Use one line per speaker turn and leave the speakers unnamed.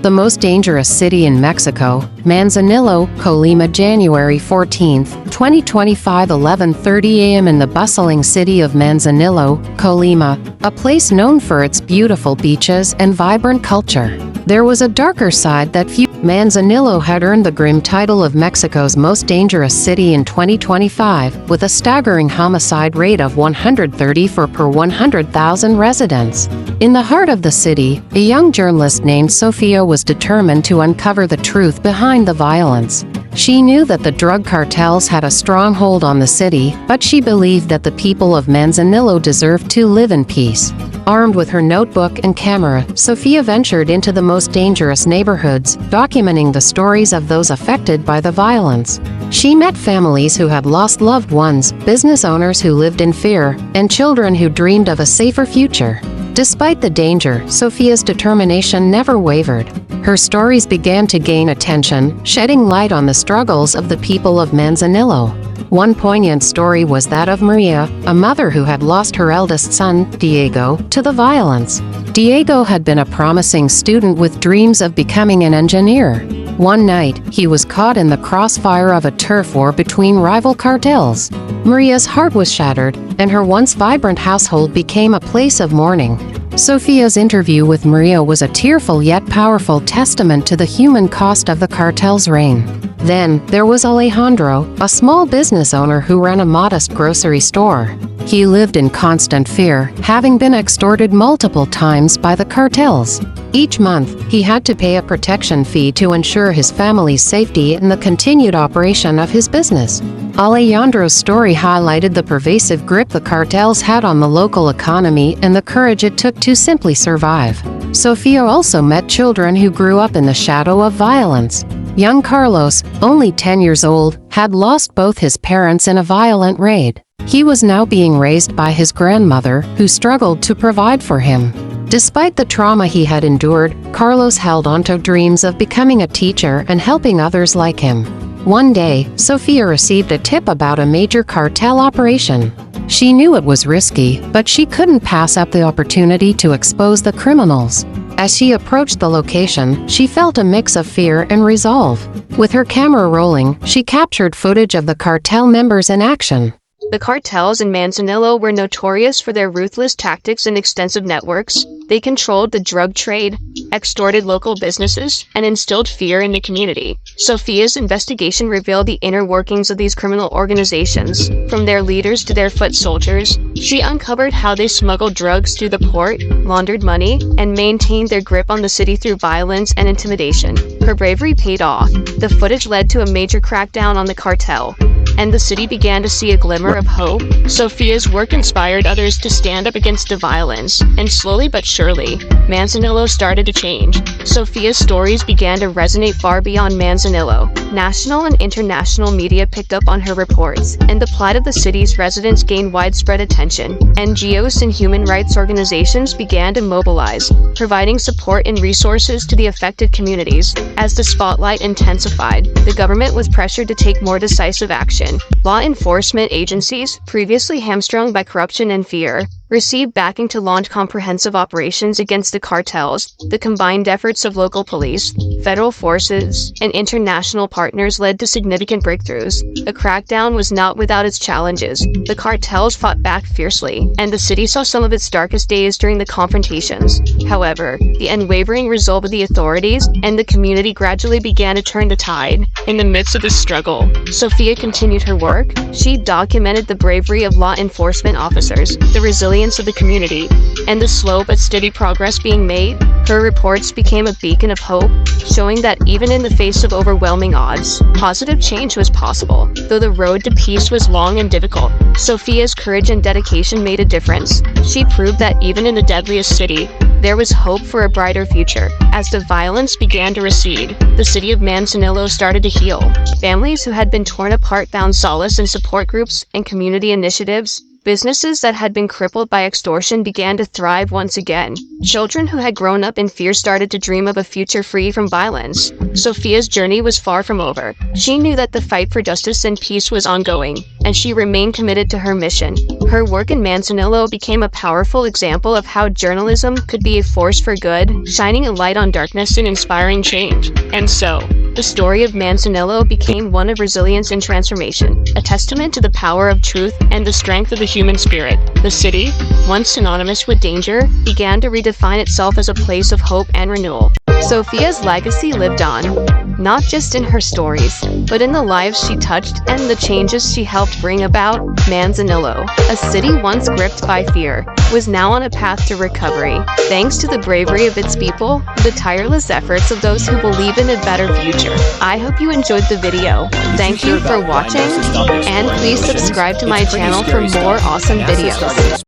The most dangerous city in Mexico, Manzanillo, Colima, January 14, 2025, 11:30 a.m. in the bustling city of Manzanillo, Colima, a place known for its beautiful beaches and vibrant culture. There was a darker side that few. Manzanillo had earned the grim title of Mexico's most dangerous city in 2025, with a staggering homicide rate of 134 per 100,000 residents. In the heart of the city, a young journalist named Sofia was determined to uncover the truth behind the violence. She knew that the drug cartels had a strong hold on the city, but she believed that the people of Manzanillo deserved to live in peace. Armed with her notebook and camera, Sofia ventured into the most dangerous neighborhoods, documenting the stories of those affected by the violence. She met families who had lost loved ones, business owners who lived in fear, and children who dreamed of a safer future. Despite the danger, Sofia's determination never wavered. Her stories began to gain attention, shedding light on the struggles of the people of Manzanillo. One poignant story was that of Maria, a mother who had lost her eldest son, Diego, to the violence. Diego had been a promising student with dreams of becoming an engineer. One night, he was caught in the crossfire of a turf war between rival cartels. Maria's heart was shattered, and her once vibrant household became a place of mourning. Sofia's interview with Maria was a tearful yet powerful testament to the human cost of the cartel's reign. Then, there was Alejandro, a small business owner who ran a modest grocery store. He lived in constant fear, having been extorted multiple times by the cartels. Each month, he had to pay a protection fee to ensure his family's safety and the continued operation of his business. Alejandro's story highlighted the pervasive grip the cartels had on the local economy and the courage it took to simply survive. Sofia also met children who grew up in the shadow of violence. Young Carlos, only 10 years old, had lost both his parents in a violent raid. He was now being raised by his grandmother, who struggled to provide for him. Despite the trauma he had endured, Carlos held on to dreams of becoming a teacher and helping others like him. One day, Sofia received a tip about a major cartel operation. She knew it was risky, but she couldn't pass up the opportunity to expose the criminals. As she approached the location, she felt a mix of fear and resolve. With her camera rolling, she captured footage of the cartel members in action.
The cartels in Manzanillo were notorious for their ruthless tactics and extensive networks. They controlled the drug trade, extorted local businesses, and instilled fear in the community. Sofia's investigation revealed the inner workings of these criminal organizations. From their leaders to their foot soldiers, she uncovered how they smuggled drugs through the port, laundered money, and maintained their grip on the city through violence and intimidation. Her bravery paid off. The footage led to a major crackdown on the cartel, and the city began to see a glimmer of hope. Sofia's work inspired others to stand up against the violence, and slowly but surely, Manzanillo started to change. Sofia's stories began to resonate far beyond Manzanillo. National and international media picked up on her reports, and the plight of the city's residents gained widespread attention. NGOs and human rights organizations began to mobilize, providing support and resources to the affected communities. As the spotlight intensified, the government was pressured to take more decisive action. Law enforcement agencies, previously hamstrung by corruption and fear, received backing to launch comprehensive operations against the cartels. The combined efforts of local police, federal forces, and international partners led to significant breakthroughs. The crackdown was not without its challenges. The cartels fought back fiercely, and the city saw some of its darkest days during the confrontations. However, the unwavering resolve of the authorities and the community gradually began to turn the tide. In the midst of this struggle, Sofia continued her work. She documented the bravery of law enforcement officers, the resilience of the community, and the slow but steady progress being made. Her reports became a beacon of hope, showing that even in the face of overwhelming odds, positive change was possible. Though the road to peace was long and difficult, Sofia's courage and dedication made a difference. She proved that even in the deadliest city, there was hope for a brighter future. As the violence began to recede, the city of Manzanillo started to heal. Families who had been torn apart found solace in support groups and community initiatives. Businesses that had been crippled by extortion began to thrive once again. Children who had grown up in fear started to dream of a future free from violence. Sophia's journey was far from over. She knew that the fight for justice and peace was ongoing, and she remained committed to her mission. Her work in Manzanillo became a powerful example of how journalism could be a force for good, shining a light on darkness and inspiring change. And so, the story of Manzanillo became one of resilience and transformation, a testament to the power of truth and the strength of the human spirit. The city, once synonymous with danger, began to redefine itself as a place of hope and renewal. Sophia's legacy lived on, not just in her stories, but in the lives she touched and the changes she helped bring about. Manzanillo, a city once gripped by fear, was now on a path to recovery, thanks to the bravery of its people, the tireless efforts of those who believe in a better future. I hope you enjoyed the video. Thank you for watching, and please subscribe to my channel for more awesome videos.